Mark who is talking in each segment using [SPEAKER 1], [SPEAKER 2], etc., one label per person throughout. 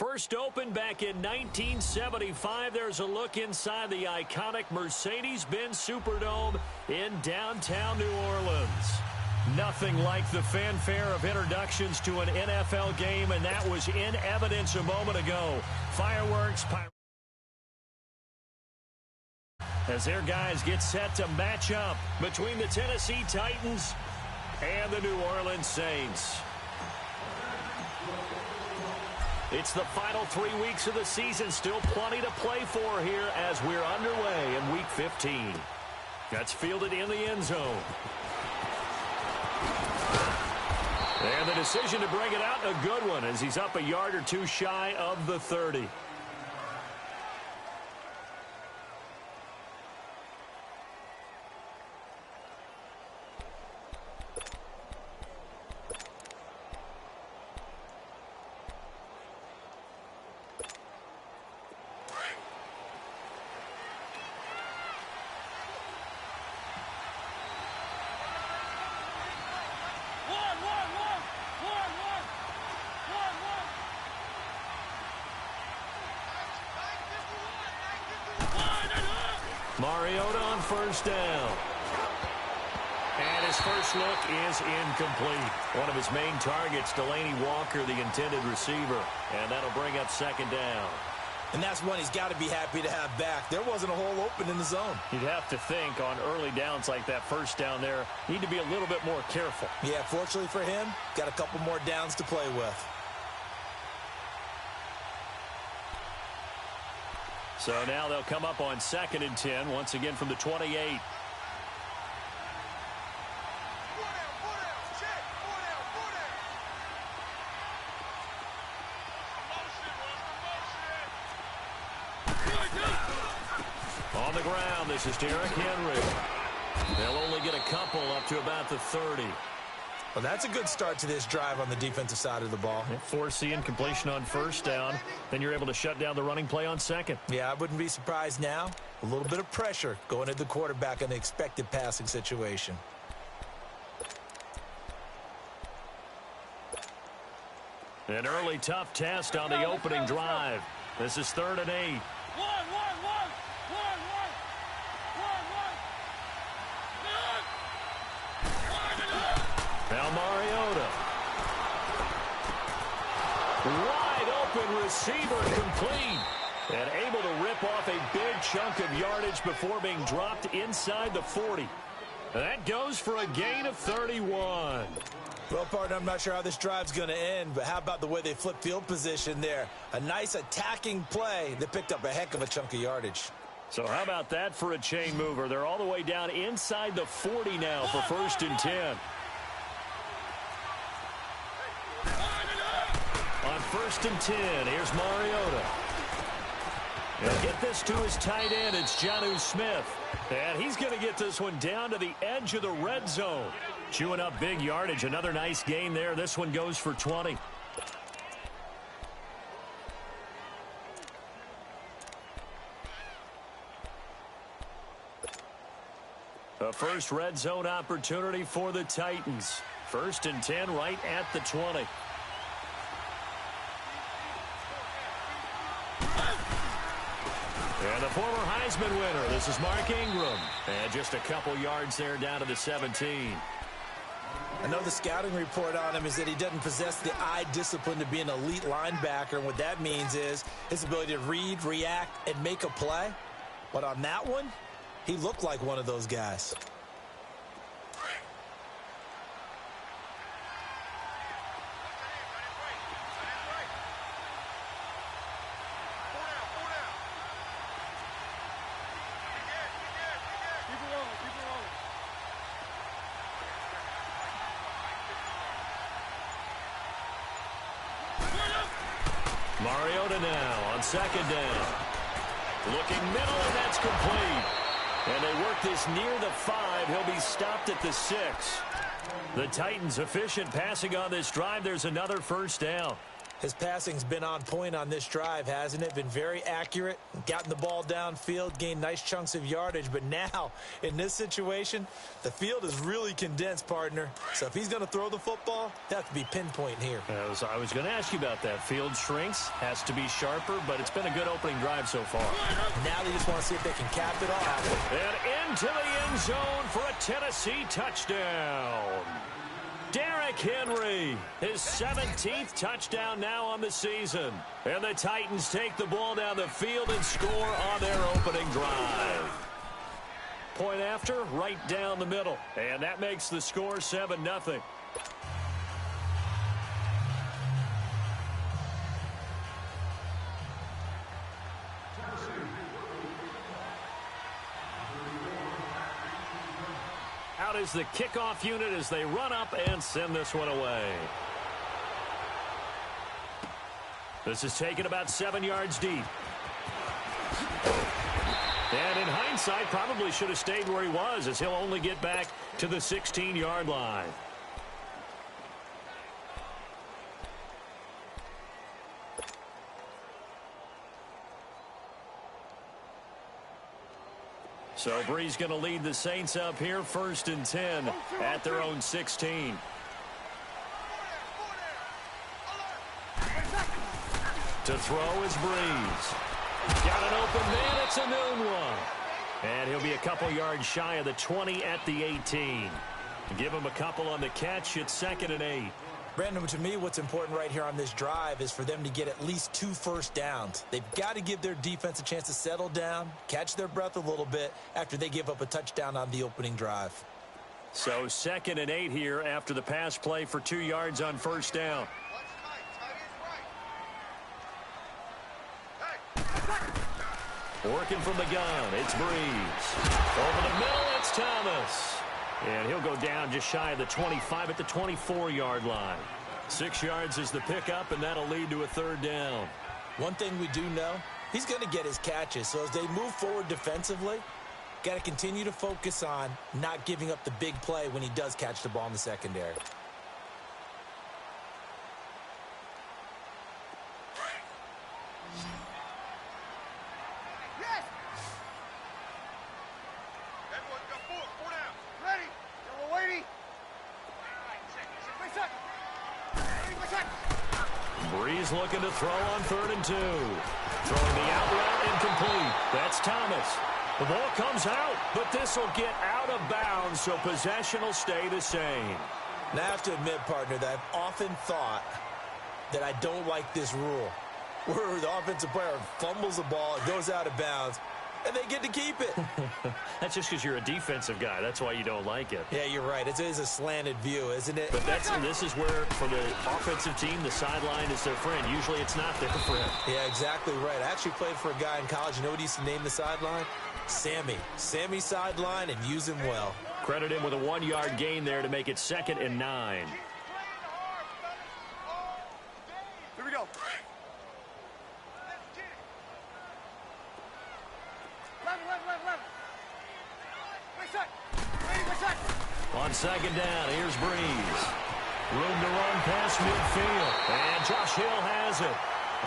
[SPEAKER 1] First opened back in 1975, there's a look inside the iconic Mercedes-Benz Superdome in downtown New Orleans. Nothing like the fanfare of introductions to an NFL game, and that was in evidence a moment ago. Fireworks, as their guys get set to match up between the Tennessee Titans and the New Orleans Saints. It's the final 3 weeks of the season. Still plenty to play for here as we're underway in Week 15. That's fielded in the end zone. And the decision to bring it out, a good one, as he's up a yard or two shy of the 30. Mariota on first down. And his first look is incomplete. One of his main targets, Delaney Walker, the intended receiver. And that'll bring up second down.
[SPEAKER 2] And that's one he's got to be happy to have back. There wasn't a hole open in the zone.
[SPEAKER 1] You'd have to think on early downs like that first down there, need to be a little bit more careful.
[SPEAKER 2] Yeah, fortunately for him, got a couple more downs to play with.
[SPEAKER 1] So now they'll come up on 2nd and 10, once again from the 28. On the ground, this is Derrick Henry. They'll only get a couple up to about the 30.
[SPEAKER 2] Well, that's a good start to this drive on the defensive side of the ball.
[SPEAKER 1] Force the incompletion on first down. Then you're able to shut down the running play on second.
[SPEAKER 2] Yeah, I wouldn't be surprised now. A little bit of pressure going at the quarterback in the expected passing situation.
[SPEAKER 1] An early tough test on the opening drive. This is 3rd and 8. Now Mariota. Wide open receiver complete. And able to rip off a big chunk of yardage before being dropped inside the 40. And that goes for a gain of 31.
[SPEAKER 2] Well, partner, I'm not sure how this drive's going to end, but how about the way they flip field position there? A nice attacking play that picked up a heck of a chunk of yardage.
[SPEAKER 1] So how about that for a chain mover? They're all the way down inside the 40 now for 1st and 10. On 1st and 10, here's Mariota. He'll get this to his tight end. It's Jonnu Smith. And he's going to get this one down to the edge of the red zone. Chewing up big yardage. Another nice gain there. This one goes for 20. A first red zone opportunity for the Titans. 1st and 10 right at the 20. And the former Heisman winner, this is Mark Ingram. And just a couple yards there down to the 17.
[SPEAKER 2] I know the scouting report on him is that he doesn't possess the eye discipline to be an elite linebacker. And what that means is his ability to read, react, and make a play. But on that one, he looked like one of those guys.
[SPEAKER 1] Mariota now on 2nd down. Looking middle, and that's complete. And they work this near the 5. He'll be stopped at the 6. The Titans efficient passing on this drive. There's another 1st down.
[SPEAKER 2] His passing's been on point on this drive, hasn't it? Been very accurate, gotten the ball downfield, gained nice chunks of yardage. But now, in this situation, the field is really condensed, partner. So if he's going to throw the football, that has to be pinpoint here.
[SPEAKER 1] I was going to ask you about that. Field shrinks, has to be sharper, but it's been a good opening drive so far.
[SPEAKER 2] Now they just want to see if they can cap it off.
[SPEAKER 1] And into the end zone for a Tennessee touchdown. Derrick Henry, his 17th touchdown now on the season. And the Titans take the ball down the field and score on their opening drive. Point after, right down the middle. And that makes the score 7-0. Out is the kickoff unit as they run up and send this one away. This is taken about 7 yards deep. And in hindsight, probably should have stayed where he was, as he'll only get back to the 16-yard line. So Brees going to lead the Saints up here, 1st and 10 at their own 16. To throw is Brees. Got an open man. It's a noon one. And he'll be a couple yards shy of the 20 at the 18. Give him a couple on the catch. It's 2nd and 8.
[SPEAKER 2] Brandon, to me, what's important right here on this drive is for them to get at least 2 first downs. They've got to give their defense a chance to settle down, catch their breath a little bit after they give up a touchdown on the opening drive.
[SPEAKER 1] So 2nd and 8 here after the pass play for 2 yards on 1st down. Working from the gun, it's Brees. Over the middle, it's Thomas. And he'll go down just shy of the 25 at the 24-yard line. 6 yards is the pickup, and that'll lead to a 3rd down.
[SPEAKER 2] One thing we do know, he's going to get his catches. So as they move forward defensively, got to continue to focus on not giving up the big play when he does catch the ball in the secondary.
[SPEAKER 1] Brees looking to throw on 3rd and 2. Throwing the out route incomplete. That's Thomas. The ball comes out, but this will get out of bounds, so possession will stay the same.
[SPEAKER 2] Now, I have to admit, partner, that I've often thought that I don't like this rule, where the offensive player fumbles the ball, it goes out of bounds, and they get to keep it.
[SPEAKER 1] That's just because you're a defensive guy. That's why you don't like it.
[SPEAKER 2] Yeah, you're right. It is a slanted view, isn't it?
[SPEAKER 1] But this is where, for the offensive team, the sideline is their friend. Usually it's not their friend.
[SPEAKER 2] Yeah, exactly right. I actually played for a guy in college. You know what he used to name the sideline? Sammy. Sammy sideline, and use him well.
[SPEAKER 1] Credit him with a 1-yard gain there to make it 2nd and 9.
[SPEAKER 3] Here we go.
[SPEAKER 1] On 2nd down, here's Brees. Room to run past midfield. And Josh Hill has it.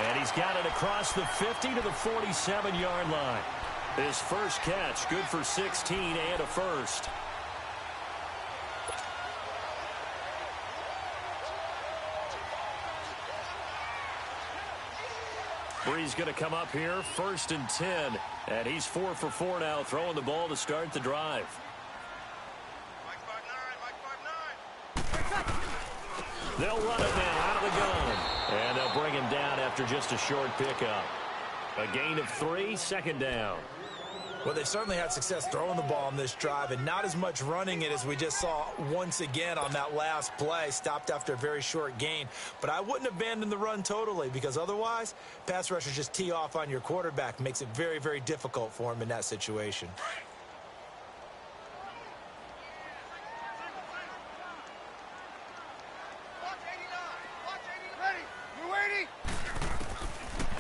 [SPEAKER 1] And he's got it across the 50 to the 47-yard line. His first catch, good for 16 and a first. Brees going to come up here, 1st and 10. And he's 4 for 4 now, throwing the ball to start the drive. They'll run it now out of the gun. And they'll bring him down after just a short pickup. A gain of 3, 2nd down.
[SPEAKER 2] Well, they've certainly had success throwing the ball on this drive and not as much running it as we just saw once again on that last play. Stopped after a very short gain. But I wouldn't abandon the run totally, because otherwise, pass rushers just tee off on your quarterback. Makes it very, very difficult for him in that situation.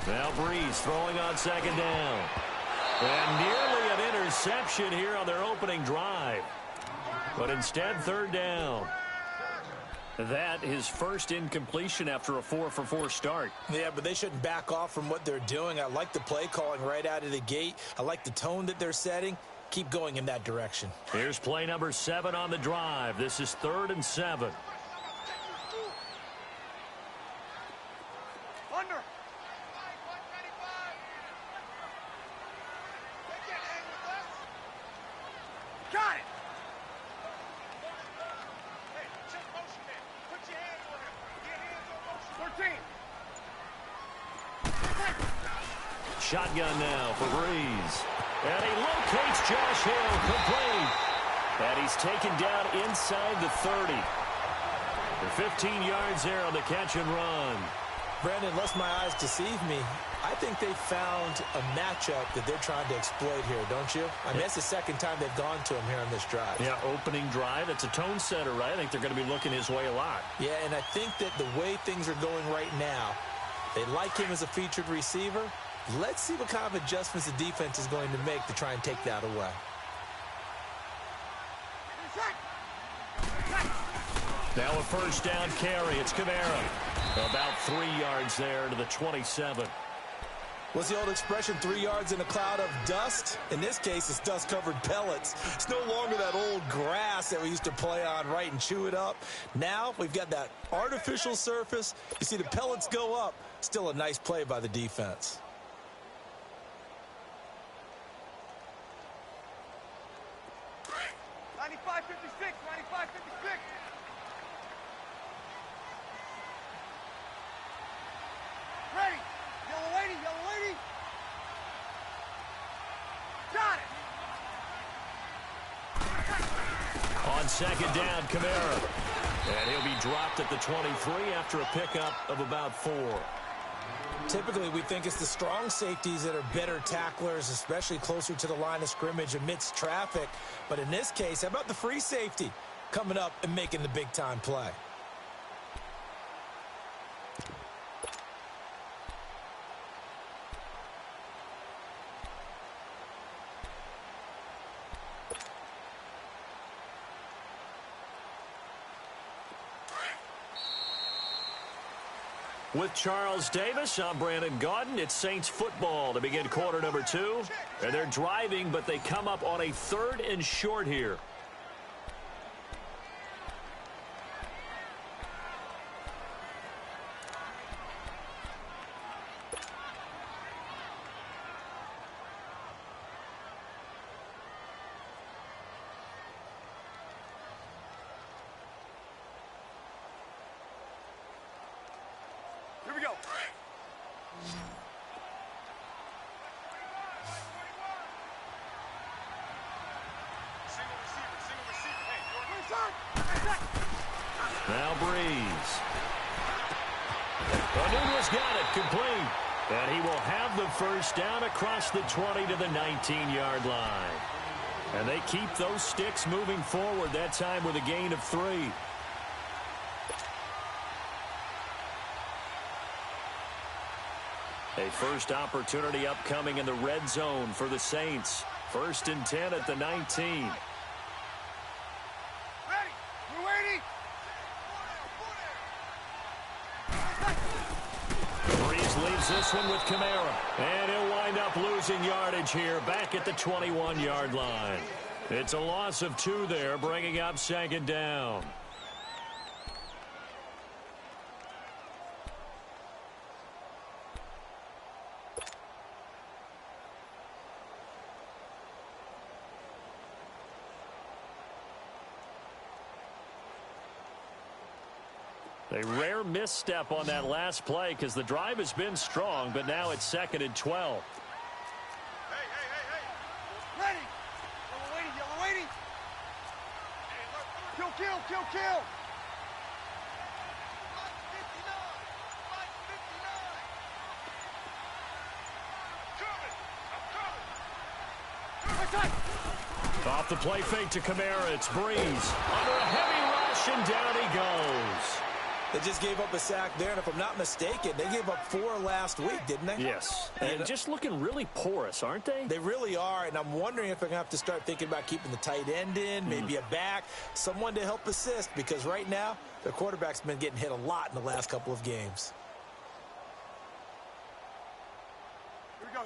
[SPEAKER 1] Now Brees throwing on 2nd down. And nearly an interception here on their opening drive. But instead, 3rd down. That his first incompletion after a 4-for-4 start.
[SPEAKER 2] Yeah, but they shouldn't back off from what they're doing. I like the play calling right out of the gate. I like the tone that they're setting. Keep going in that direction.
[SPEAKER 1] Here's play number 7 on the drive. This is 3rd and 7.
[SPEAKER 3] Under. Got it. Hey, check motion man. Put your hands on him. Get hands on motion. 13.
[SPEAKER 1] Shotgun now for Breeze. And he locates Josh Hill, complete. And he's taken down inside the 30. For 15 yards there on the catch and run.
[SPEAKER 2] Brandon, unless my eyes deceive me, I think they found a matchup that they're trying to exploit here, don't you? I mean, that's the second time they've gone to him here on this drive.
[SPEAKER 1] Yeah, opening drive. It's a tone setter, right? I think they're going to be looking his way a lot.
[SPEAKER 2] Yeah, and I think that the way things are going right now, they like him as a featured receiver. Let's see what kind of adjustments the defense is going to make to try and take that away.
[SPEAKER 1] Now a first down carry. It's Kamara. About 3 yards there to the 27.
[SPEAKER 2] What's the old expression, 3 yards in a cloud of dust? In this case, it's dust-covered pellets. It's no longer that old grass that we used to play on, right, and chew it up. Now we've got that artificial surface. You see the pellets go up. Still a nice play by the defense.
[SPEAKER 3] Ready. Yellow lady, yellow lady. Got it.
[SPEAKER 1] On second down, Kamara. And he'll be dropped at the 23 after a pickup of about 4.
[SPEAKER 2] Typically, we think it's the strong safeties that are better tacklers, especially closer to the line of scrimmage amidst traffic. But in this case, how about the free safety coming up and making the big-time play?
[SPEAKER 1] With Charles Davis, I'm Brandon Gaudin. It's Saints football to begin quarter number 2. And they're driving, but they come up on a 3rd and short here.
[SPEAKER 3] Here we go. Single receiver. Hey,
[SPEAKER 1] Now Breeze. Anunu's got it, complete. And he will have the first down across the 20 to the 19-yard line. And they keep those sticks moving forward, that time with a gain of 3. A first opportunity upcoming in the red zone for the Saints. 1st and 10 at the 19.
[SPEAKER 3] ready. We're waiting.
[SPEAKER 1] Breeze leaves this one with Kamara. And he'll wind up losing yardage here back at the 21-yard line. It's a loss of 2 there, bringing up 2nd down. A rare misstep on that last play because the drive has been strong, but now it's 2nd and 12.
[SPEAKER 3] Hey. Ready. Yellow lady. Kill.
[SPEAKER 1] Off the play fake to Kamara, it's Breeze. Under a heavy rush, and down he goes.
[SPEAKER 2] They just gave up a sack there, and if I'm not mistaken, they gave up 4 last week, didn't they?
[SPEAKER 1] Yes, and just looking really porous, aren't they?
[SPEAKER 2] They really are, and I'm wondering if they're going to have to start thinking about keeping the tight end in, maybe a back, someone to help assist, because right now, their quarterback's been getting hit a lot in the last couple of games.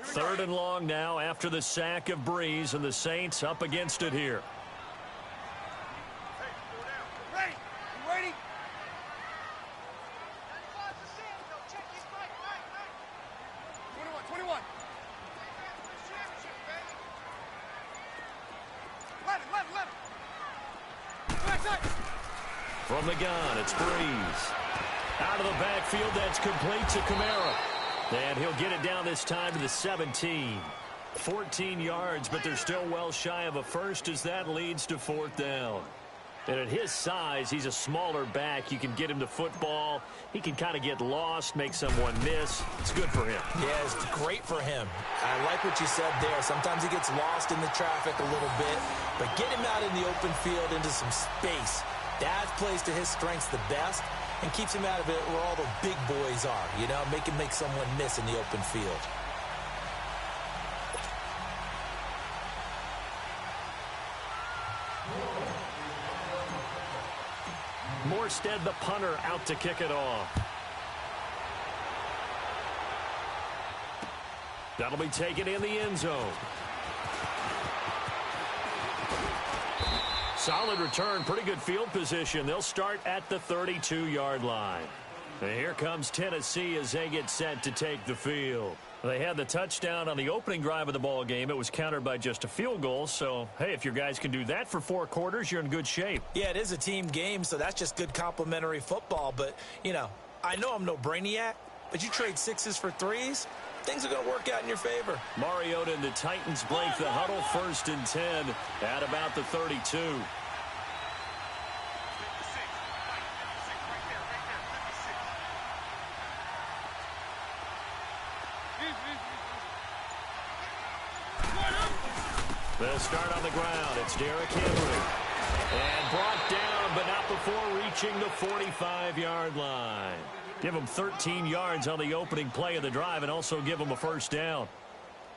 [SPEAKER 1] Third and long now after the sack of Breeze, and the Saints up against it here.
[SPEAKER 3] Ready? You ready? 21. Let him.
[SPEAKER 1] From the gun, it's Breeze. Out of the backfield, that's complete to Kamara. And he'll get it down this time to the 17. 14 yards, but they're still well shy of a first as that leads to 4th down. And at his size, he's a smaller back. You can get him to football. He can kind of get lost, make someone miss. It's good for him.
[SPEAKER 2] Yeah, it's great for him. I like what you said there. Sometimes he gets lost in the traffic a little bit, but get him out in the open field into some space. That plays to his strengths the best and keeps him out of it where all the big boys are, you know, make him make someone miss in the open field.
[SPEAKER 1] Morstead, the punter, out to kick it off. That'll be taken in the end zone. Solid return, pretty good field position. They'll start at the 32-yard line. And here comes Tennessee as they get set to take the field. They had the touchdown on the opening drive of the ball game. It was countered by just a field goal. So, hey, if your guys can do that for 4 quarters, you're in good shape.
[SPEAKER 2] Yeah, it is a team game, so that's just good complimentary football. But, you know, I know I'm no brainiac, but you trade 6s for 3s, things are going to work out in your favor.
[SPEAKER 1] Mariota and the Titans break the huddle, 1st and 10 at about the 32. They'll start on the ground. It's Derrick Henry. And brought down, but not before reaching the 45-yard line. Give them 13 yards on the opening play of the drive and also give them a 1st down.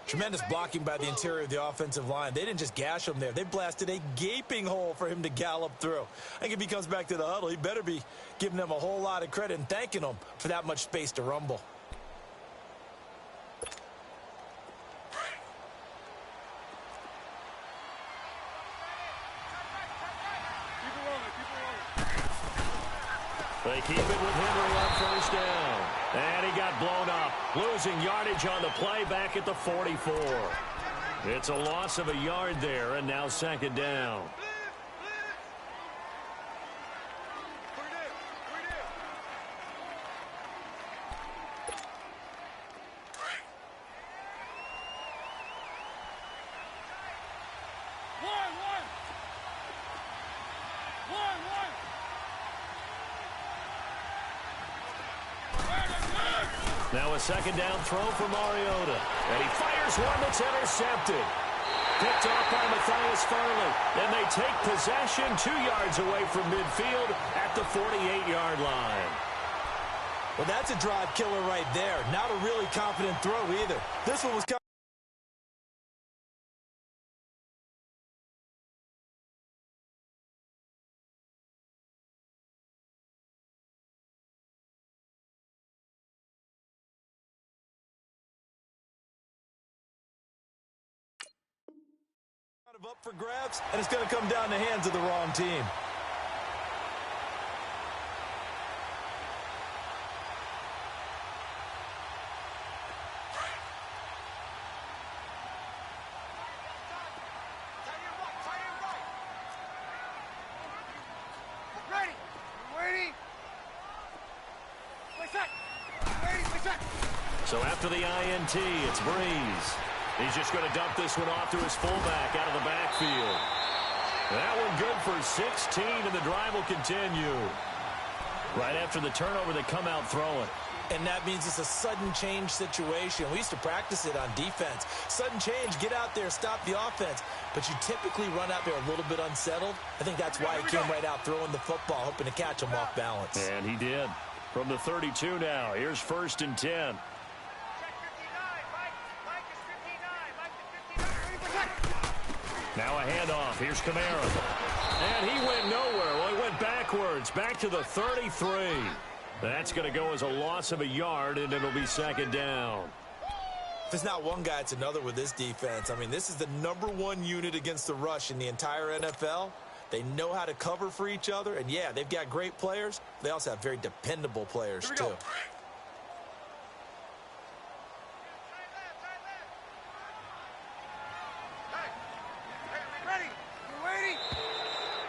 [SPEAKER 2] Tremendous blocking by the interior of the offensive line. They didn't just gash him there. They blasted a gaping hole for him to gallop through. I think if he comes back to the huddle, he better be giving them a whole lot of credit and thanking them for that much space to rumble.
[SPEAKER 1] They keep it with Henry on 1st down. And he got blown up. Losing yardage on the play back at the 44. It's a loss of a yard there, and now 2nd down. Now a 2nd down throw for Mariota. And he fires one that's intercepted. Picked off by Matthias Farley. And they take possession 2 yards away from midfield at the 48-yard line.
[SPEAKER 2] Well, that's a drive killer right there. Not a really confident throw either. This one was up for grabs, and it's going to come down the hands of the wrong team.
[SPEAKER 1] So after the INT, it's Breeze. He's just going to dump this one off to his fullback out of the backfield. That one good for 16, and the drive will continue. Right after the turnover, they come out throwing.
[SPEAKER 2] And that means it's a sudden change situation. We used to practice it on defense. Sudden change, get out there, stop the offense. But you typically run out there a little bit unsettled. I think that's why he came right out throwing the football, hoping to catch him off balance.
[SPEAKER 1] And he did. From the 32 now, here's 1st and 10. Now a handoff. Here's Kamara. And he went nowhere. Well, he went backwards. Back to the 33. That's going to go as a loss of a yard, and it'll be 2nd down.
[SPEAKER 2] If it's not one guy, it's another with this defense. I mean, this is the #1 unit against the rush in the entire NFL. They know how to cover for each other. And, yeah, they've got great players. They also have very dependable players, too.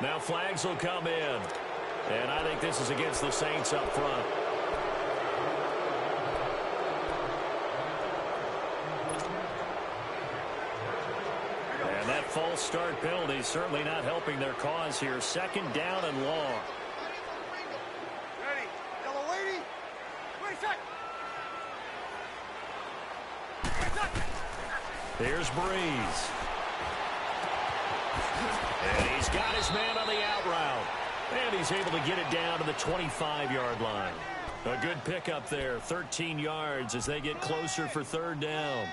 [SPEAKER 1] Now flags will come in. And I think this is against the Saints up front. And that false start penalty certainly not helping their cause here. 2nd down and long.
[SPEAKER 3] Ready. Yellow lady. 20 seconds.
[SPEAKER 1] Here's Breeze. And he's got his man on the out route. And he's able to get it down to the 25-yard line. A good pickup there, 13 yards as they get closer for 3rd down.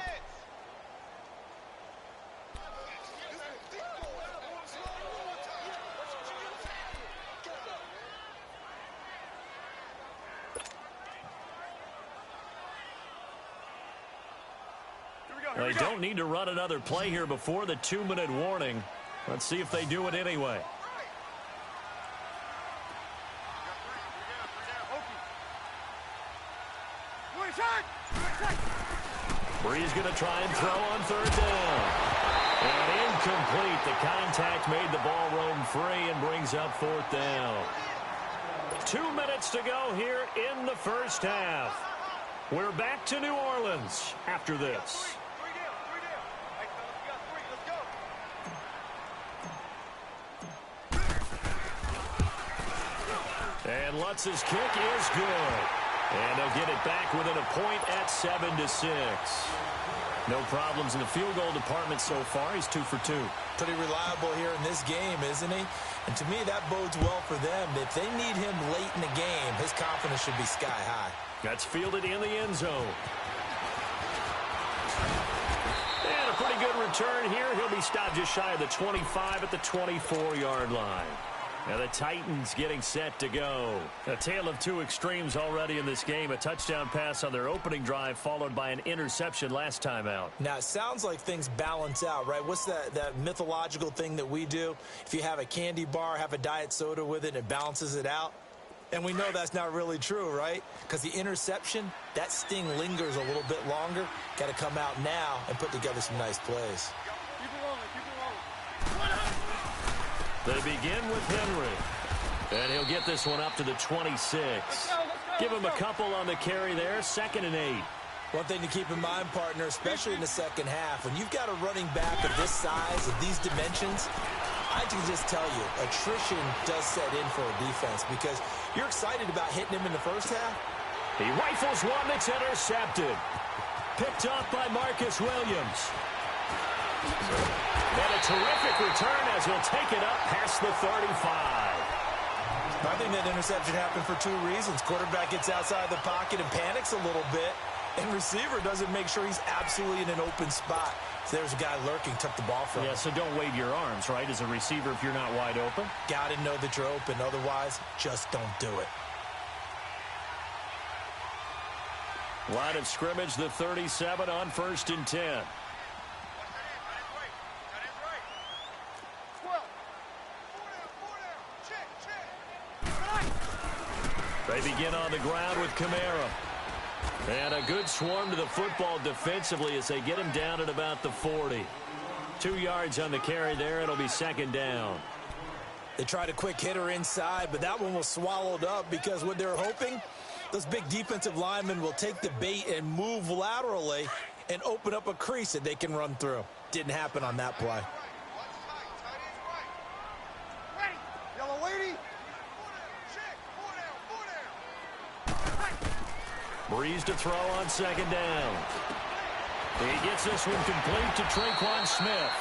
[SPEAKER 1] They don't need to run another play here before the 2-minute warning. Let's see if they do it anyway. Breeze going to try and throw on 3rd down. And incomplete. The contact made the ball roam free and brings up 4th down. 2 minutes to go here in the 1st half. We're back to New Orleans after this. And Lutz's kick is good. And they'll get it back within a point at 7-6. No problems in the field goal department so far. He's 2 for 2.
[SPEAKER 2] Pretty reliable here in this game, isn't he? And to me, that bodes well for them. If they need him late in the game, his confidence should be sky high.
[SPEAKER 1] That's fielded in the end zone. And a pretty good return here. He'll be stopped just shy of the 25 at the 24-yard line. Now the Titans getting set to go. A tale of two extremes already in this game. A touchdown pass on their opening drive followed by an interception last time out.
[SPEAKER 2] Now it sounds like things balance out, right? What's that mythological thing that we do? If you have a candy bar, have a diet soda with it, it balances it out. And we know that's not really true, right? Because the interception, that sting lingers a little bit longer. Got to come out now and put together some nice plays.
[SPEAKER 3] Keep it rolling, keep it rolling.
[SPEAKER 1] They begin with Henry. And he'll get this one up to the 26. Give him a couple on the carry there. 2nd and 8.
[SPEAKER 2] One thing to keep in mind, partner, especially in the second half, when you've got a running back of this size, of these dimensions, I can just tell you, attrition does set in for a defense because you're excited about hitting him in the first half.
[SPEAKER 1] He rifles one that's intercepted. Picked up by Marcus Williams. And a terrific return as he'll take it up past the 35.
[SPEAKER 2] I think that interception happened for two reasons. Quarterback gets outside the pocket and panics a little bit, and receiver doesn't make sure he's absolutely in an open spot. So there's a guy lurking, took the ball from him.
[SPEAKER 1] Yeah, so don't wave your arms, right, as a receiver if you're not wide open.
[SPEAKER 2] Got to know that you're open. Otherwise, just don't do it.
[SPEAKER 1] Line of scrimmage, the 37 on 1st and 10. They begin on the ground with Kamara. And a good swarm to the football defensively as they get him down at about the 40. 2 yards on the carry there. It'll be 2nd down.
[SPEAKER 2] They tried a quick hitter inside, but that one was swallowed up because what they're hoping, those big defensive linemen will take the bait and move laterally and open up a crease that they can run through. Didn't happen on that play.
[SPEAKER 3] Ready. Yellow lady.
[SPEAKER 1] Breeze to throw on second down. He gets this one complete to Traquan Smith.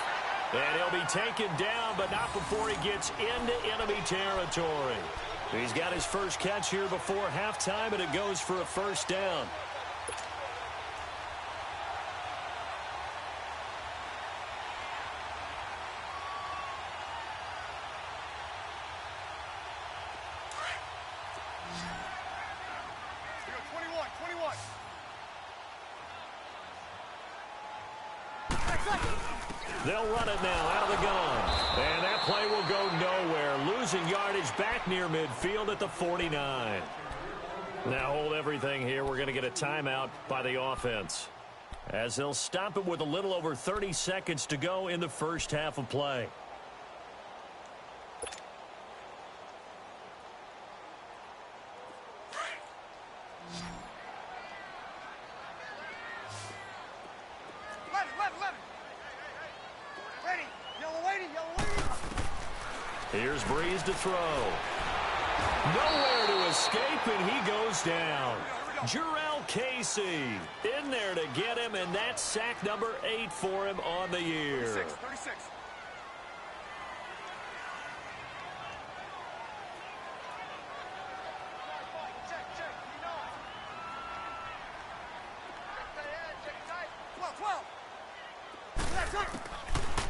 [SPEAKER 1] And he'll be taken down, but not before he gets into enemy territory. He's got his first catch here before halftime, and it goes for a first down. They'll run it now out of the gun. And that play will go nowhere. Losing yardage back near midfield at the 49. Now hold everything here. We're going to get a timeout by the offense, as they'll stop it with a little over 30 seconds to go in the first half of play. Here's Breeze to throw. Nowhere to escape, and he goes down. Jarrell Casey in there to get him, and that's sack number 8 for him on the year.
[SPEAKER 3] 36.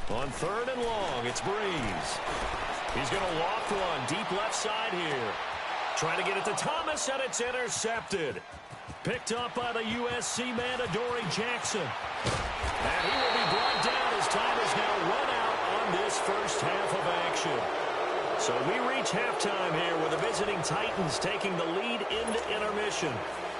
[SPEAKER 1] On third and long, it's Breeze. He's going to loft one deep left side here. Trying to get it to Thomas, and it's intercepted. Picked up by the USC man, Adoree Jackson. And he will be brought down as time is now run out on this first half of action. So we reach halftime here with the visiting Titans taking the lead into intermission.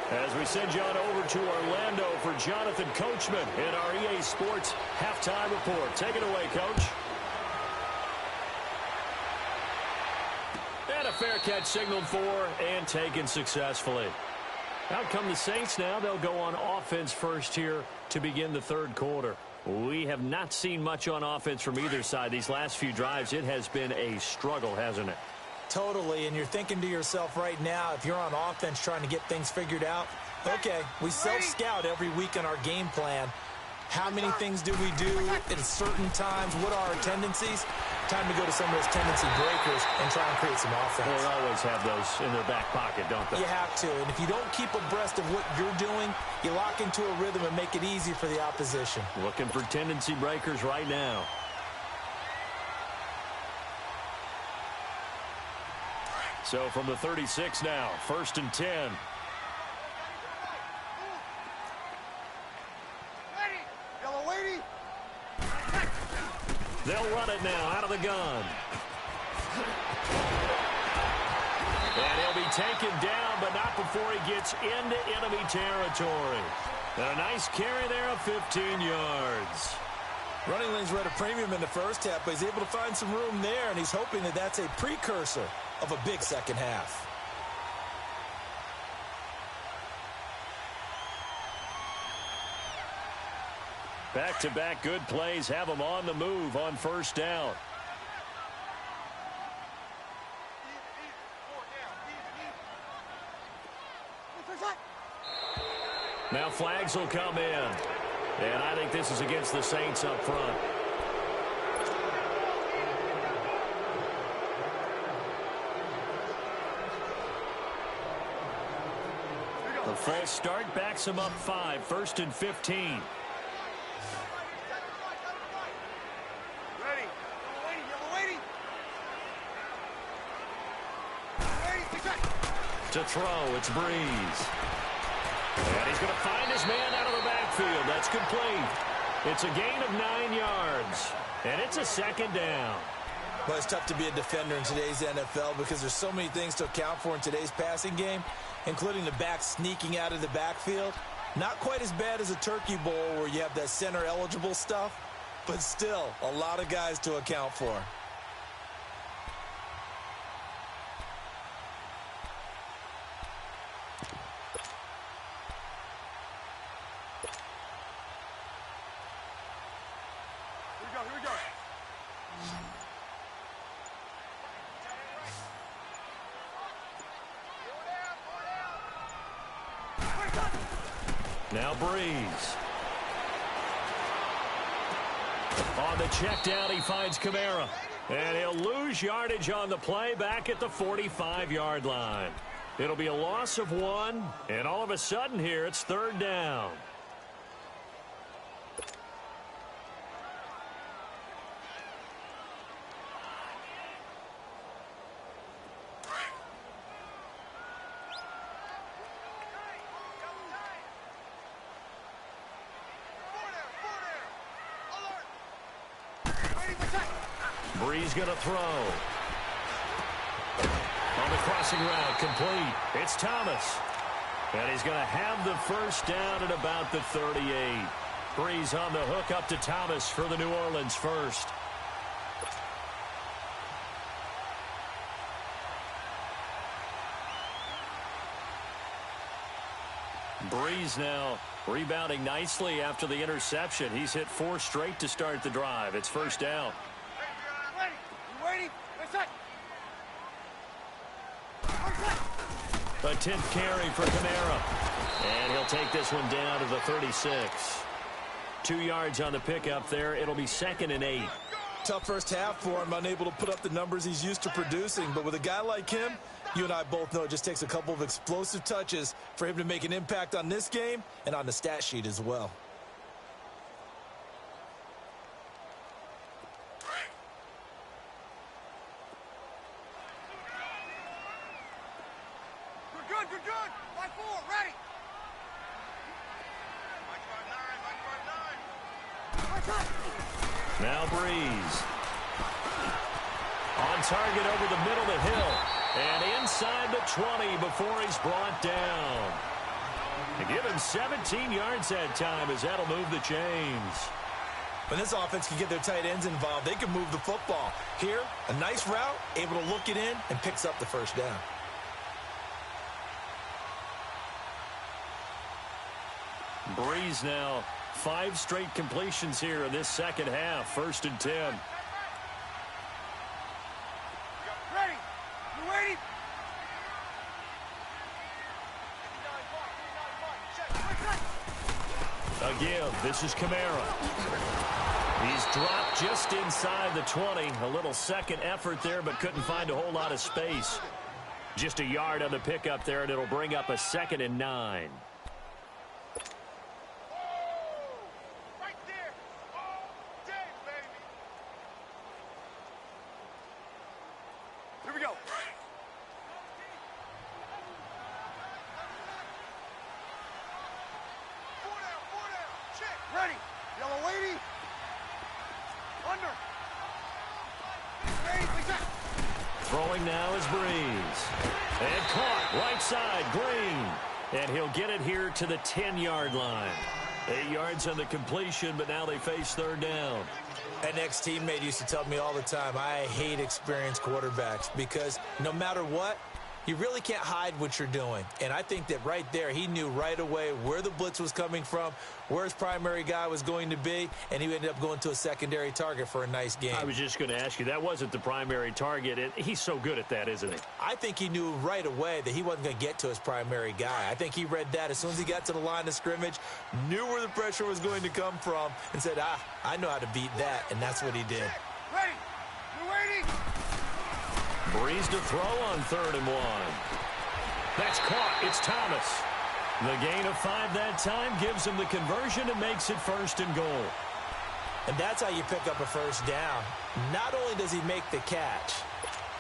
[SPEAKER 1] As we send you on over to Orlando for Jonathan Coachman in our EA Sports halftime report. Take it away, Coach. And a fair catch signaled for and taken successfully. Out come the Saints now. They'll go on offense first here to begin the third quarter. We have not seen much on offense from either side. These last few drives, it has been a struggle, hasn't it?
[SPEAKER 2] Totally, and you're thinking to yourself right now, if you're on offense trying to get things figured out, okay, we self-scout every week on our game plan. How many things do we do at certain times? What are our tendencies? Time to go to some of those tendency breakers and try and create some offense.
[SPEAKER 1] They always have those in their back pocket, don't they?
[SPEAKER 2] You have to, and if you don't keep abreast of what you're doing, you lock into a rhythm and make it easy for the opposition.
[SPEAKER 1] Looking for tendency breakers right now. So from the 36 now, 1st and 10. They'll run it now out of the gun. And he'll be taken down, but not before he gets into enemy territory. And a nice carry there of 15 yards.
[SPEAKER 2] Running lanes were at a premium in the first half, but he's able to find some room there, and he's hoping that that's a precursor of a big second half.
[SPEAKER 1] Back-to-back good plays have him on the move on first down. Now flags will come in. And I think this is against the Saints up front. The false start backs him up 5, 1st and 15. To throw, it's Breeze. And he's going to find his man out of the backfield. That's complete. It's a gain of 9 yards. And it's a second down.
[SPEAKER 2] Well, it's tough to be a defender in today's NFL because there's so many things to account for in today's passing game, including the back sneaking out of the backfield. Not quite as bad as a Turkey Bowl where you have that center-eligible stuff, but still a lot of guys to account for.
[SPEAKER 1] Now Breeze. On the check down, he finds Kamara. And he'll lose yardage on the play back at the 45-yard line. It'll be a loss of 1, and all of a sudden here, it's 3rd down. Breeze going to throw. On the crossing route, complete. It's Thomas. And he's going to have the first down at about the 38. Breeze on the hook up to Thomas for the New Orleans first. Breeze now rebounding nicely after the interception. He's hit 4 straight to start the drive. It's first down. A 10th carry for Kamara. And he'll take this one down to the 36. 2 yards on the pickup there. It'll be 2nd and 8.
[SPEAKER 2] Tough first half for him, unable to put up the numbers he's used to producing. But with a guy like him, you and I both know it just takes a couple of explosive touches for him to make an impact on this game and on the stat sheet as well.
[SPEAKER 3] Good. Line 4, ready.
[SPEAKER 1] Now Breeze. On target over the middle of the hill. And inside the 20 before he's brought down. To give him 17 yards that time as that'll move the chains.
[SPEAKER 2] When this offense can get their tight ends involved, they can move the football. Here, a nice route, able to look it in, and picks up the first down.
[SPEAKER 1] Breeze now 5 straight completions here in this second half. 1st and 10.
[SPEAKER 3] Ready. You ready?
[SPEAKER 1] Again, this is Kamara. He's dropped just inside the 20. A little second effort there, but couldn't find a whole lot of space. Just a yard on the pickup there, and it'll bring up a 2nd and 9.
[SPEAKER 3] Ready. Yellow lady. Under.
[SPEAKER 1] Throwing now is Breeze. And caught right side, Green. And he'll get it here to the 10-yard line. 8 yards on the completion, but now they face 3rd down.
[SPEAKER 2] An ex-teammate used to tell me all the time, I hate experienced quarterbacks because no matter what, you really can't hide what you're doing. And I think that right there, he knew right away where the blitz was coming from, where his primary guy was going to be, and he ended up going to a secondary target for a nice game.
[SPEAKER 1] I was just going to ask you, that wasn't the primary target. He's so good at that, isn't he?
[SPEAKER 2] I think he knew right away that he wasn't going to get to his primary guy. I think he read that as soon as he got to the line of scrimmage, knew where the pressure was going to come from, and said, I know how to beat that, and that's what he did.
[SPEAKER 3] Ready. You ready?
[SPEAKER 1] Breeze to throw on 3rd and 1. That's caught. It's Thomas. The gain of 5 that time gives him the conversion and makes it 1st and goal.
[SPEAKER 2] And that's how you pick up a first down. Not only does he make the catch,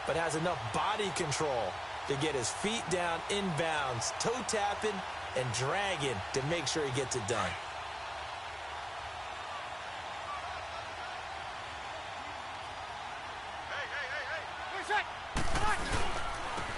[SPEAKER 2] but has enough body control to get his feet down inbounds, toe tapping and dragging to make sure he gets it done.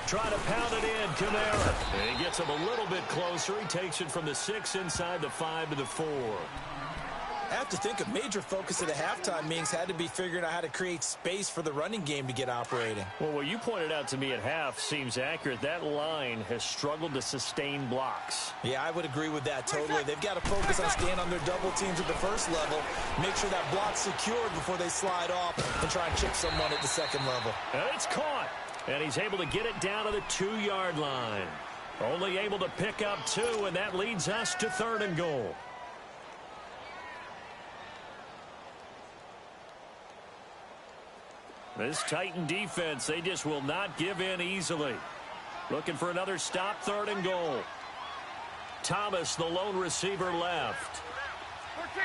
[SPEAKER 1] Trying to pound it in, Kamara. And he gets him a little bit closer. He takes it from the 6 inside the 5 to the 4.
[SPEAKER 2] I have to think a major focus of the halftime meetings had to be figuring out how to create space for the running game to get operating.
[SPEAKER 1] Well, what you pointed out to me at half seems accurate. That line has struggled to sustain blocks.
[SPEAKER 2] Yeah, I would agree with that totally. They've got to focus on staying on their double teams at the first level, make sure that block's secured before they slide off and try and chip someone at the second level.
[SPEAKER 1] And it's caught. And he's able to get it down to the 2-yard line. Only able to pick up 2, and that leads us to 3rd and goal. This Titan defense, they just will not give in easily. Looking for another stop, 3rd and goal. Thomas, the lone receiver, left.
[SPEAKER 3] 14.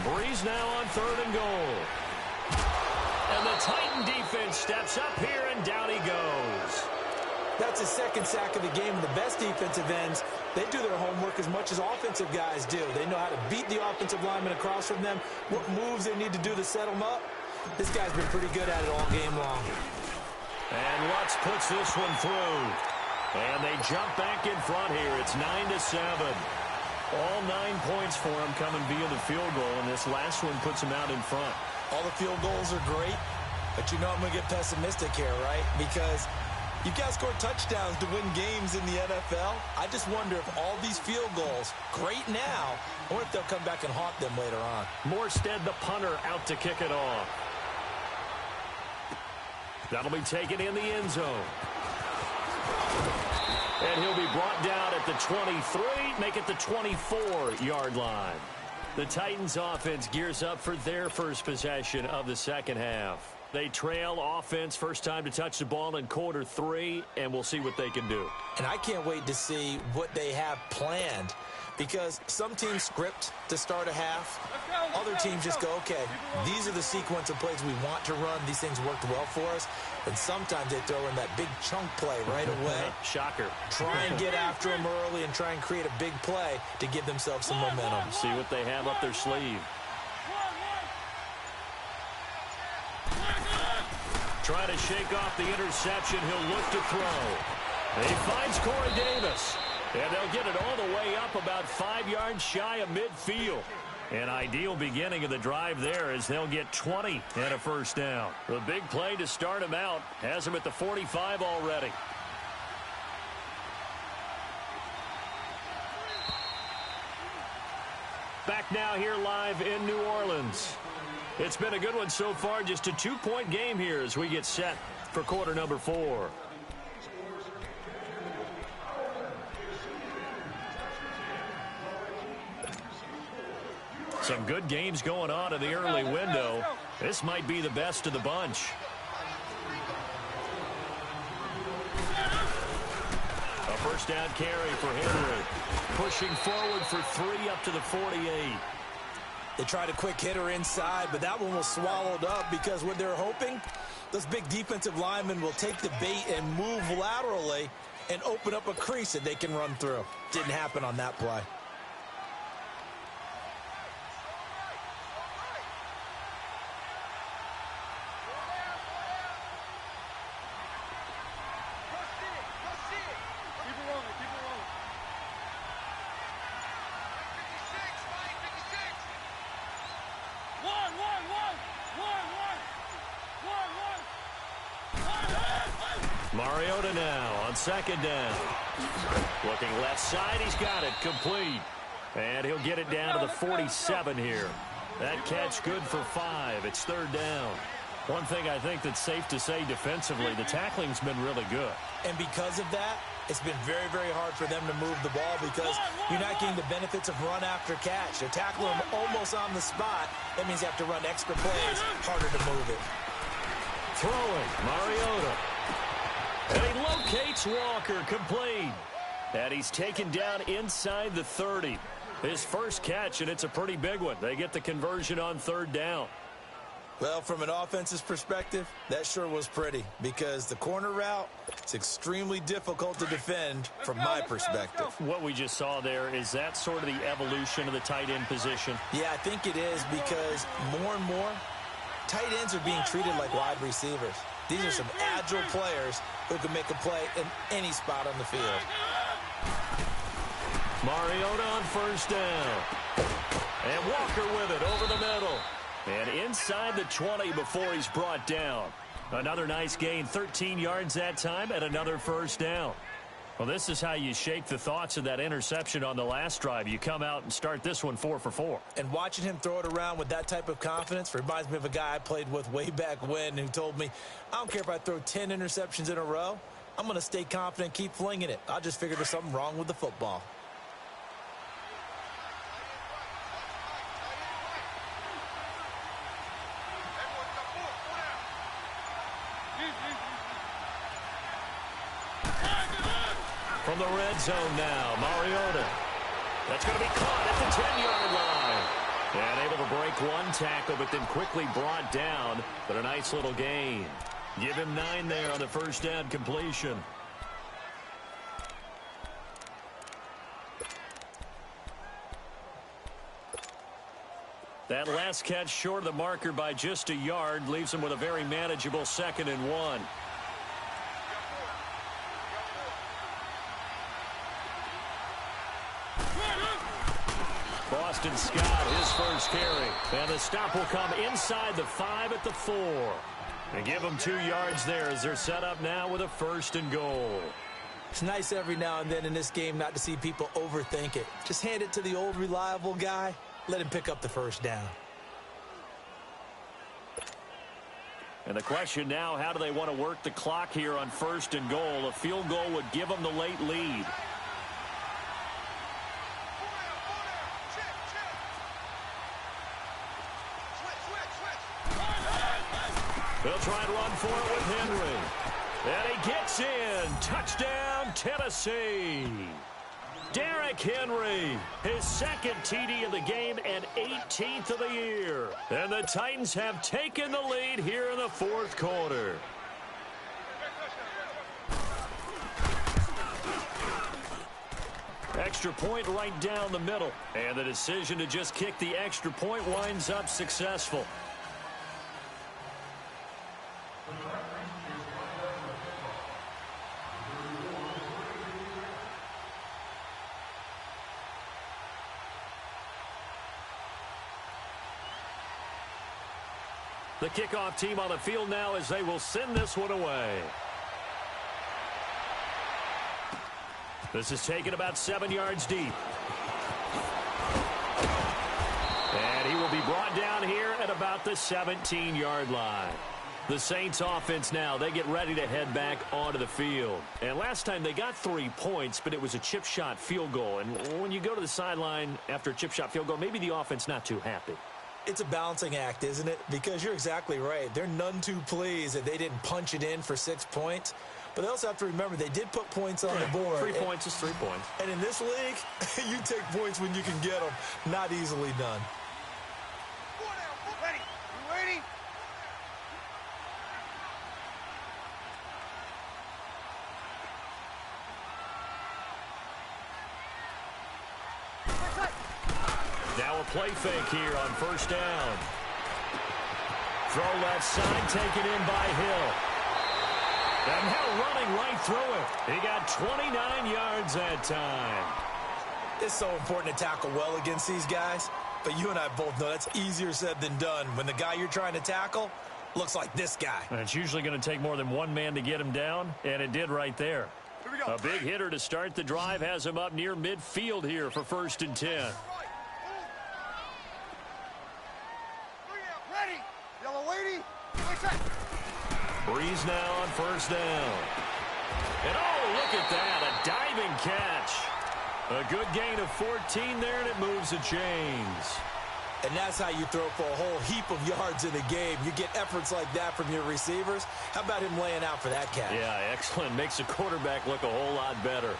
[SPEAKER 1] Breeze now on 3rd and goal. And the Titan defense steps up here, and down he goes.
[SPEAKER 2] That's his 2nd sack of the game. The best defensive ends, they do their homework as much as offensive guys do. They know how to beat the offensive lineman across from them, what moves they need to do to set them up. This guy's been pretty good at it all game long.
[SPEAKER 1] And Lutz puts this one through. And they jump back in front here. It's 9-7. All 9 points for him coming via the field goal, and this last one puts him out in front.
[SPEAKER 2] All the field goals are great, but you know I'm going to get pessimistic here, right? Because you've got to score touchdowns to win games in the NFL. I just wonder if all these field goals, great now, or if they'll come back and haunt them later on.
[SPEAKER 1] Morstead, the punter, out to kick it off. That'll be taken in the end zone. And he'll be brought down at the 23, make it the 24-yard line. The Titans offense gears up for their first possession of the second half. They trail offense, first time to touch the ball in quarter 3, and we'll see what they can do.
[SPEAKER 2] And I can't wait to see what they have planned, because some teams script to start a half. Other teams just go, okay, these are the sequence of plays we want to run. These things worked well for us. And sometimes they throw in that big chunk play right away.
[SPEAKER 1] Shocker.
[SPEAKER 2] Try and get after them early and try and create a big play to give themselves some momentum.
[SPEAKER 1] See what they have up their sleeve. Trying to shake off the interception. He'll look to throw. He finds Corey Davis. And they'll get it all the way up about 5 yards shy of midfield. An ideal beginning of the drive there as they'll get 20 and a first down. The big play to start him out has him at the 45 already. Back now here live in New Orleans. It's been a good one so far. Just a 2-point game here as we get set for quarter number 4. Some good games going on in the early window. This might be the best of the bunch. A first down carry for Henry. Pushing forward for 3 up to the 48.
[SPEAKER 2] They tried a quick hitter inside, but that one was swallowed up because what they're hoping, those big defensive linemen will take the bait and move laterally and open up a crease that they can run through. Didn't happen on that play.
[SPEAKER 1] Mariota now on second down. Looking left side, he's got it complete. And he'll get it down to the 47 here. That catch good for 5. It's third down. One thing I think that's safe to say defensively, the tackling's been really good.
[SPEAKER 2] And because of that, it's been very, very hard for them to move the ball because you're not getting the benefits of run after catch. They're tackling them almost on the spot. That means you have to run extra plays, harder to move it.
[SPEAKER 1] Throwing, Mariota. And he locates Walker, complete. And he's taken down inside the 30. His first catch, and it's a pretty big one. They get the conversion on third down.
[SPEAKER 2] Well, from an offense's perspective, that sure was pretty because the corner route, it's extremely difficult to defend from my perspective.
[SPEAKER 1] What we just saw there, is that sort of the evolution of the tight end position?
[SPEAKER 2] Yeah, I think it is because more and more, tight ends are being treated like wide receivers. These are some agile players who can make a play in any spot on the field.
[SPEAKER 1] Mariota on first down. And Walker with it over the middle. And inside the 20 before he's brought down. Another nice gain, 13 yards that time, and another first down. Well, this is how you shake the thoughts of that interception on the last drive. You come out and start this one 4 for 4.
[SPEAKER 2] And watching him throw it around with that type of confidence reminds me of a guy I played with way back when who told me, I don't care if I throw 10 interceptions in a row. I'm going to stay confident, keep flinging it. I just figured there's something wrong with the football.
[SPEAKER 1] From the red zone now, Mariota. That's going to be caught at the 10-yard line. And able to break one tackle, but then quickly brought down. But a nice little gain. Give him 9 there on the first down completion. That last catch short of the marker by just a yard leaves him with a very manageable 2nd and 1. Boston Scott, his first carry. And the stop will come inside the 5 at the 4. And give them 2 yards there as they're set up now with a 1st and goal.
[SPEAKER 2] It's nice every now and then in this game not to see people overthink it. Just hand it to the old reliable guy. Let him pick up the first down.
[SPEAKER 1] And the question now, how do they want to work the clock here on 1st and goal? A field goal would give them the late lead. They'll try and run for it with Henry. And he gets in. Touchdown, Tennessee. Derrick Henry, his 2nd TD of the game and 18th of the year. And the Titans have taken the lead here in the 4th quarter. Extra point right down the middle. And the decision to just kick the extra point winds up successful. The kickoff team on the field now as they will send this one away. This is taken about 7 yards deep. And he will be brought down here at about the 17-yard line. The Saints offense now, they get ready to head back onto the field. And last time they got 3 points, but it was a chip shot field goal. And when you go to the sideline after a chip shot field goal, maybe the offense not too happy.
[SPEAKER 2] It's a balancing act, isn't it? Because you're exactly right. They're none too pleased that they didn't punch it in for 6 points. But they also have to remember they did put points on the board.
[SPEAKER 1] 3 points is 3 points.
[SPEAKER 2] And in this league, you take points when you can get them. Not easily done.
[SPEAKER 3] Ready? You ready?
[SPEAKER 1] Now a play fake here on 1st down. Throw left side, taken in by Hill. And now running right through it. He got 29 yards that time.
[SPEAKER 2] It's so important to tackle well against these guys. But you and I both know that's easier said than done when the guy you're trying to tackle looks like this guy.
[SPEAKER 1] And it's usually going to take more than one man to get him down, and it did right there.
[SPEAKER 3] Here we go.
[SPEAKER 1] A big hitter to start the drive has him up near midfield here for 1st and 10.
[SPEAKER 3] Ready? Yellow lady.
[SPEAKER 1] Breeze now on 1st down. And oh, look at that, a diving catch. A good gain of 14 there, and it moves the chains.
[SPEAKER 2] And that's how you throw for a whole heap of yards in a game. You get efforts like that from your receivers. How about him laying out for that catch?
[SPEAKER 1] Yeah, excellent. Makes the quarterback look a whole lot better.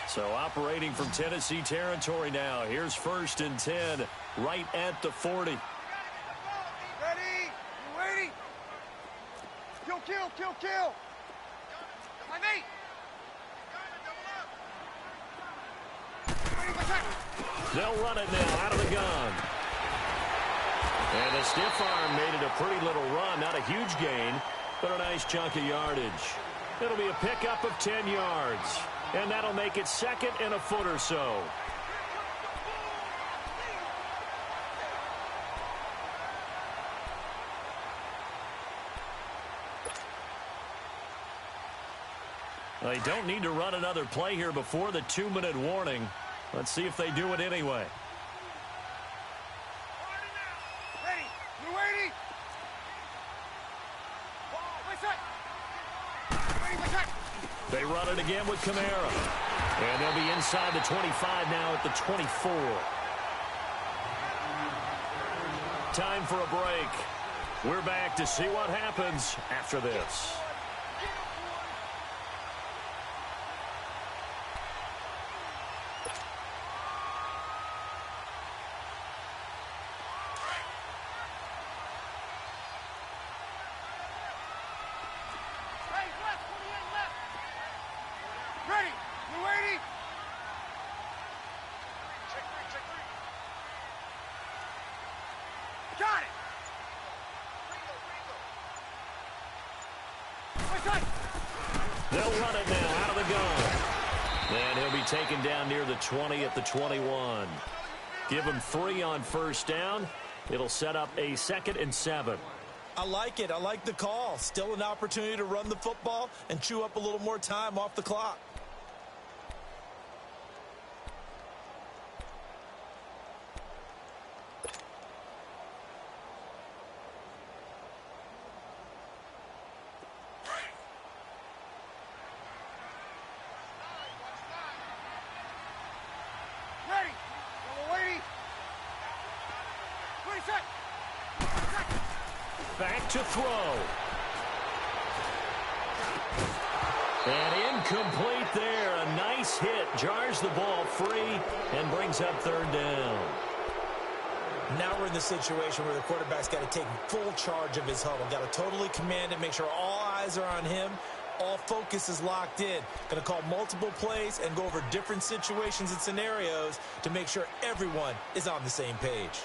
[SPEAKER 1] So operating from Tennessee territory now. Here's 1st and 10, right at the 40.
[SPEAKER 3] Ready? You ready? Kill. My mate.
[SPEAKER 1] They'll run it now out of the gun. And the stiff arm made it a pretty little run. Not a huge gain, but a nice chunk of yardage. It'll be a pickup of 10 yards. And that'll make it 2nd and a foot or so. They don't need to run another play here before the 2-minute warning. Let's see if they do it anyway.
[SPEAKER 3] Ready. You ready?
[SPEAKER 1] They run it again with Kamara. And they'll be inside the 25 now at the 24. Time for a break. We're back to see what happens after this.
[SPEAKER 3] Got it!
[SPEAKER 1] They'll run it now out of the gun. And he'll be taken down near the 20 at the 21. Give him 3 on first down. It'll set up a 2nd and 7.
[SPEAKER 2] I like it. I like the call. Still an opportunity to run the football and chew up a little more time off the clock.
[SPEAKER 1] Back to throw. And incomplete there. A nice hit. Jars the ball free and brings up 3rd down.
[SPEAKER 2] Now we're in the situation where the quarterback's got to take full charge of his huddle. Got to totally command it, make sure all eyes are on him. All focus is locked in. Going to call multiple plays and go over different situations and scenarios to make sure everyone is on the same page.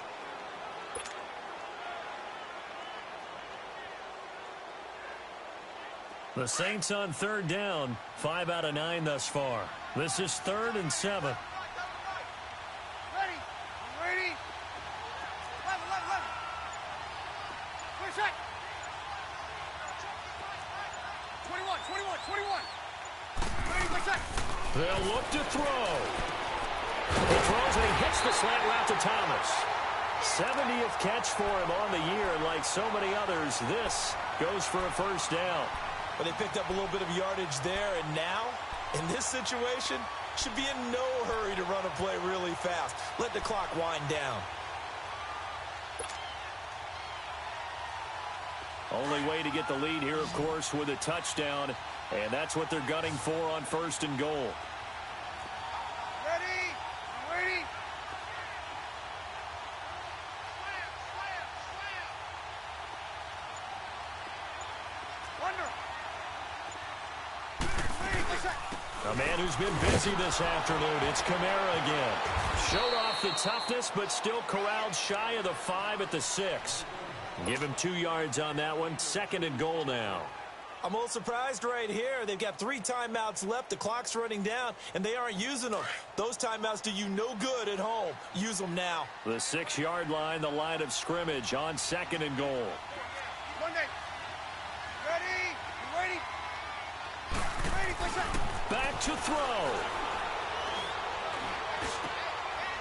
[SPEAKER 1] The Saints on 3rd down. 5 out of 9 thus far. This is 3rd and 7.
[SPEAKER 3] Ready? Ready? 11. Push it. 21. Ready, push it.
[SPEAKER 1] They'll look to throw. He throws and he hits the slant route to Thomas. 70th catch for him on the year, and like so many others, this goes for a first down.
[SPEAKER 2] But they picked up a little bit of yardage there, and now, in this situation, should be in no hurry to run a play really fast. Let the clock wind down.
[SPEAKER 1] Only way to get the lead here, of course, with a touchdown, and that's what they're gunning for on 1st and goal.
[SPEAKER 3] Ready?
[SPEAKER 1] A man who's been busy this afternoon, it's Kamara again. Showed off the toughness, but still corralled shy of the 5 at the 6. Give him 2 yards on that one. 2nd and goal now.
[SPEAKER 2] I'm a little surprised right here. They've got 3 timeouts left. The clock's running down, and they aren't using them. Those timeouts do you no good at home. Use them now.
[SPEAKER 1] The 6-yard line, the line of scrimmage on 2nd and goal.
[SPEAKER 3] Monday. Ready? Push it.
[SPEAKER 1] Back to throw.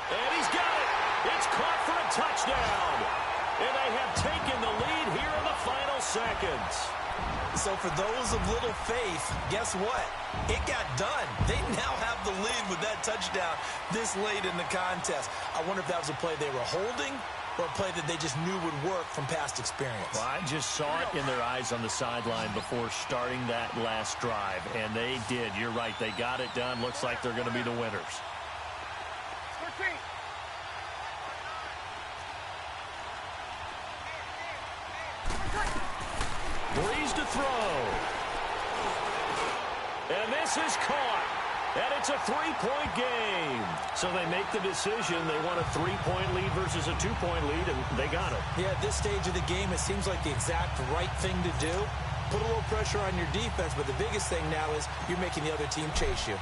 [SPEAKER 1] And he's got it. It's caught for a touchdown. And they have taken the lead here in the final seconds.
[SPEAKER 2] So for those of little faith, guess what? It got done. They now have the lead with that touchdown this late in the contest. I wonder if that was a play they were holding or a play that they just knew would work from past experience.
[SPEAKER 1] Well, I just saw it in their eyes on the sideline before starting that last drive, and they did. You're right. They got it done. Looks like they're going to be the winners.
[SPEAKER 3] 13.
[SPEAKER 1] Breeze to throw. And this is caught. And it's a 3-point game. So they make the decision. They want a 3-point lead versus a 2-point lead, and they got it.
[SPEAKER 2] Yeah, at this stage of the game, it seems like the exact right thing to do. Put a little pressure on your defense, but the biggest thing now is you're making the other team chase you.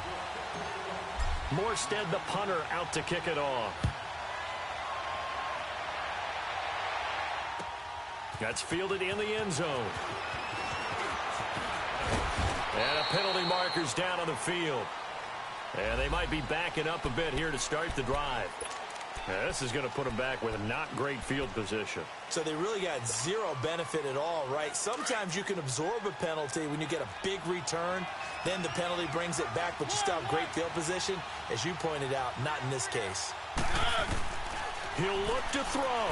[SPEAKER 1] Morstead, the punter, out to kick it off. That's fielded in the end zone. And a penalty marker's down on the field. And they might be backing up a bit here to start the drive. Now, this is going to put them back with a not great field position.
[SPEAKER 2] So they really got zero benefit at all, right? Sometimes you can absorb a penalty when you get a big return. Then the penalty brings it back, but you still have great field position. As you pointed out, not in this case.
[SPEAKER 1] He'll look to throw.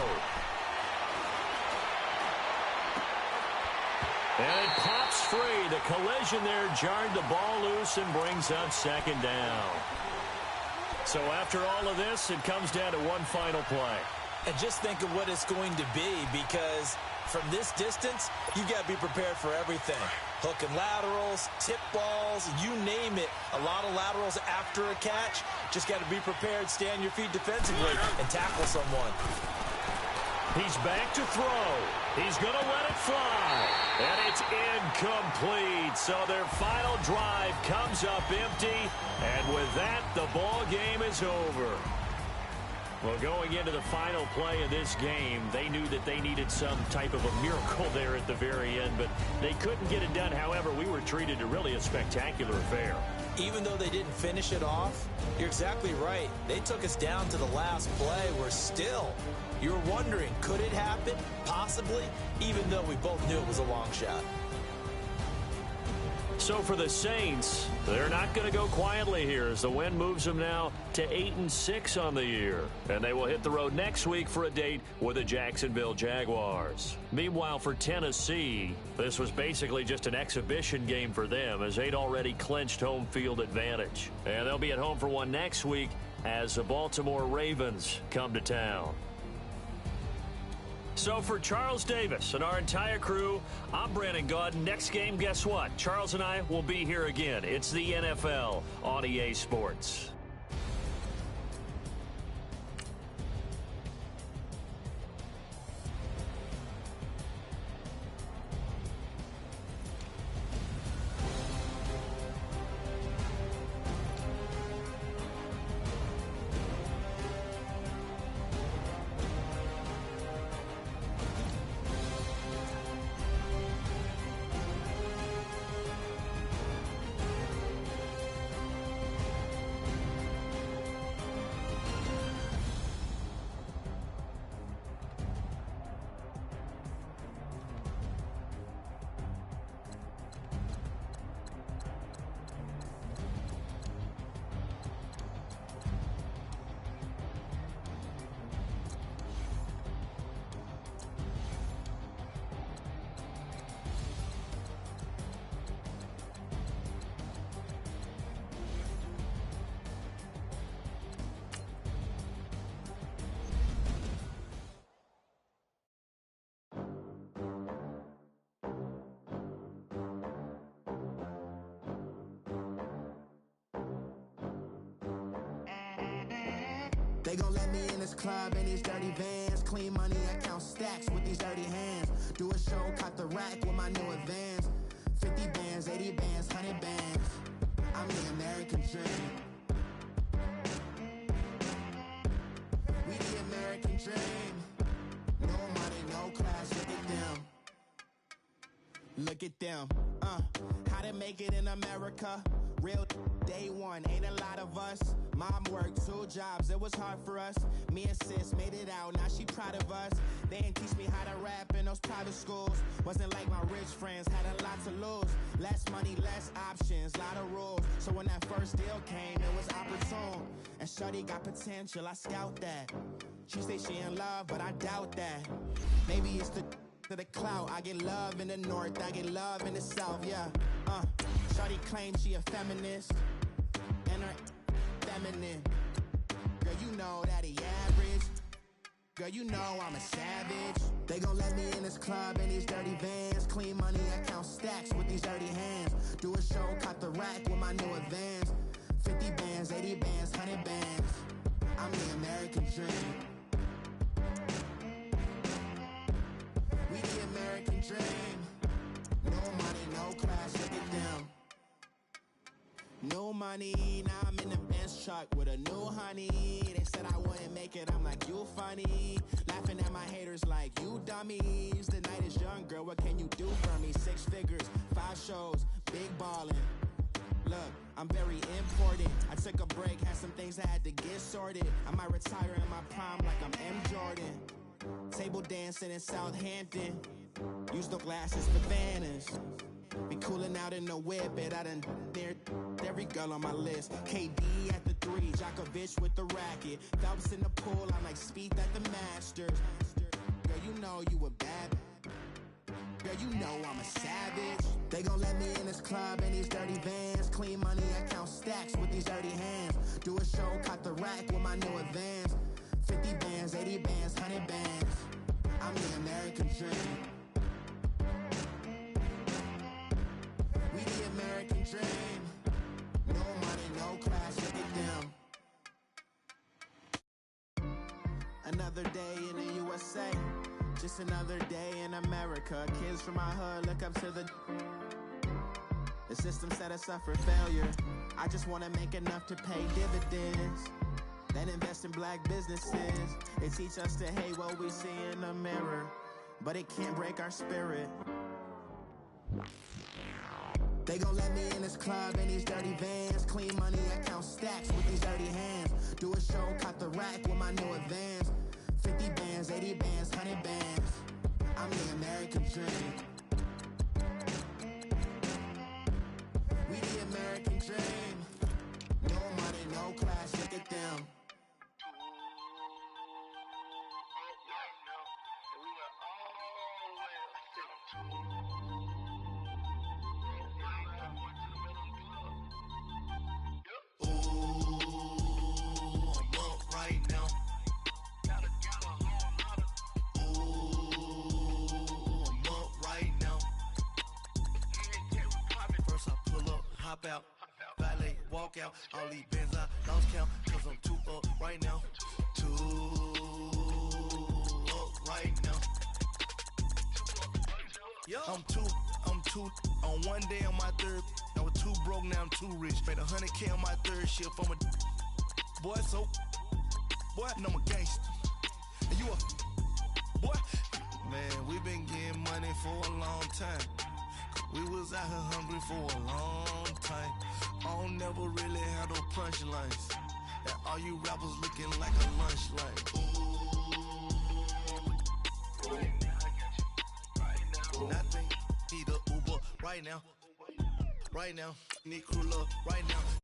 [SPEAKER 1] And it pops free. The collision there jarred the ball loose and brings up second down. So after all of this, it comes down to one final play.
[SPEAKER 2] And just think of what it's going to be, because from this distance, you've got to be prepared for everything. Hook and laterals, tip balls, you name it. A lot of laterals after a catch. Just got to be prepared, stay on your feet defensively, and tackle someone.
[SPEAKER 1] He's back to throw. He's going to let it fly. And it's incomplete. So their final drive comes up empty. And with that, the ball game is over. Well, going into the final play of this game, they knew that they needed some type of a miracle there at the very end, but they couldn't get it done. However, we were treated to really a spectacular affair. Even though they didn't finish it off, you're exactly right. They took us down to the last play. We're still, you're wondering, could it happen? Possibly, even though we both knew it was a long shot. So for the Saints, they're not going to go quietly here as the win moves them now to 8-6 on the year. And they will hit the road next week for a date with the Jacksonville Jaguars. Meanwhile, for Tennessee, this was basically just an exhibition game for them as they'd already clinched home field advantage. And they'll be at home for one next week as the Baltimore Ravens come to town. So for Charles Davis and our entire crew, I'm Brandon Gaudin. Next game, guess what? Charles and I will be here again. It's the NFL on EA Sports.
[SPEAKER 4] They gon' let me in this club in these dirty vans. Clean money, I count stacks with these dirty hands. Do a show, caught the rack with my new advance. 50 bands, 80 bands, 100 bands. I'm the American dream. We the American dream. No money, no class, look at them. Look at them, how to make it in America. Real day one, ain't a lot of us. Mom worked 2 jobs, it was hard for us. Me and sis made it out, now she proud of us. They ain't teach me how to rap in those private schools. Wasn't like my rich friends, had a lot to lose. Less money, less options, lot of rules. So when that first deal came, it was opportune. And shorty got potential, I scout that. She say she in love, but I doubt that. Maybe it's to the clout. I get love in the north, I get love in the south, yeah. Shorty claims she a feminist, and her feminine. Girl, you know that he average. Girl, you know I'm a savage. They gon' let me in this club in these dirty vans. Clean money, I count stacks with these dirty hands. Do a show, caught the rack with my new advance. 50 bands, 80 bands, 100 bands. I'm the American dream. We the American dream. No money, no class, look at them. No money, now I'm in the Benz truck with a new honey. They said I wouldn't make it, I'm like, you funny. Laughing at my haters like, you dummies. The night is young, girl, what can you do for me? 6 figures, 5 shows, big ballin'. Look, I'm very important. I took a break, had some things I had to get sorted. I might retire in my prime like I'm M. Jordan. Table dancing in Southampton. Use the glasses for Vannas. Be coolin' out in the whip, it I done near every girl on my list. KD at the 3, Djokovic with the racket. Phelps in the pool, I'm like Speed at the Masters. Girl, you know you a bad. Girl, you know I'm a savage. They gon' let me in this club in these dirty vans. Clean money, I count stacks with these dirty hands. Do a show, cut the rack with my new advance. 50 bands, 80 bands, 100 bands. I'm the American dream. We the American dream. No money, no class, look at them. Another day in the USA. Just another day in America. Kids from my hood look up to the system set us up for failure. I just want to make enough to pay dividends, then invest in black businesses. They teach us to hate what we see in the mirror, but it can't break our spirit. They gon' let me in this club in these dirty vans. Clean money, I count stacks with these dirty hands. Do a show, cut the rack with my new advance. 50 bands, 80 bands, 100 bands. I'm the American dream. We the American dream. No money, no class, look at them.
[SPEAKER 5] Hop out, valet, walk out. All these bands I lost count, cause I'm too up right now. Too up right now. Yo. I'm too on one day on my third. I was too broke, now I'm too rich. Made 100K on my third shift. I'm a boy, so boy, no, I'm a gangster. And you a boy. Man, we been getting money for a long time. We was out here hungry for a long time. I don't never really have no punchlines. And all you rappers looking like a lunch line. Nothing, need a Uber right now. Right now, need crew love right now.